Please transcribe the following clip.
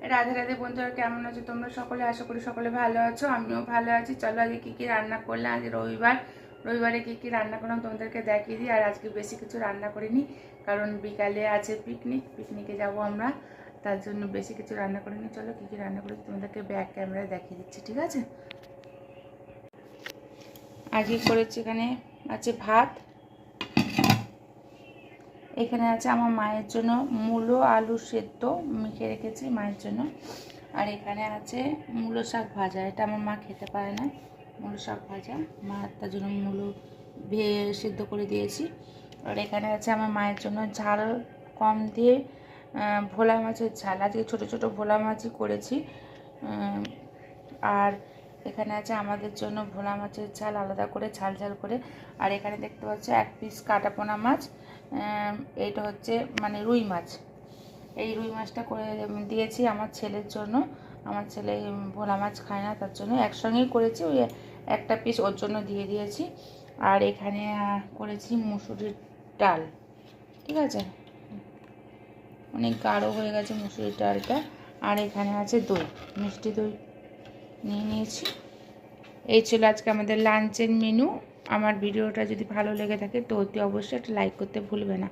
রাধে রাধে বন্ধুরা, কেমন আছো তোমরা সকলে? আশা করি সকলে ভালো আছো, আমিও ভালো আছি। চলো আজকে কী কী রান্না করলাম। আজ রবিবারে কী কী রান্না করলাম তোমাদেরকে দেখিয়ে দিই। আর আজকে বেশি কিছু রান্না করিনি, কারণ বিকালে আছে পিকনিকে যাব আমরা, তার জন্য বেশি কিছু রান্না করিনি। চলো কী কী রান্না করেছি তোমাদেরকে ব্যাক ক্যামেরায় দেখিয়ে দিচ্ছি, ঠিক আছে? আজকে করেছি, এখানে আছে ভাত, এখানে আছে আমার মায়ের জন্য মূলো আলু সেদ্ধ মেখে রেখেছি মায়ের জন্য। আর এখানে আছে মূলো শাক ভাজা, এটা আমার মা খেতে পারে না, মূলো শাক ভাজা, মা তার জন্য মূলো সেদ্ধ করে দিয়েছি। আর এখানে আছে আমার মায়ের জন্য ঝাল কম দিয়ে ভোলা মাছের ঝাল, আজকে ছোটো ছোটো ভোলা মাছই করেছি। আর এখানে আছে আমাদের জন্য ভোলা মাছের ঝাল, আলাদা করে ঝাল ঝাল করে। আর এখানে দেখতে পাচ্ছ এক পিস কাটাপোনা মাছ, এইটা হচ্ছে মানে রুই মাছ, এই রুই মাছটা করে দিয়েছি আমার ছেলের জন্য। আমার ছেলে ভোলা মাছ খায় না, তার জন্য একসঙ্গেই করেছি, ওই একটা পিস ওর জন্য দিয়ে দিয়েছি। আর এখানে করেছি মুসুরির ডাল, ঠিক আছে, অনেক গাঢ় হয়ে গেছে মুসুরির ডালটা। আর এখানে আছে দই, মিষ্টি দই নিয়ে নিয়েছি। এই ছিল আজকে আমাদের লাঞ্চের মেনু। আমার ভিডিওটা যদি ভালো লেগে থাকে তো অতি অবশ্যই একটা লাইক করতে ভুলবে না।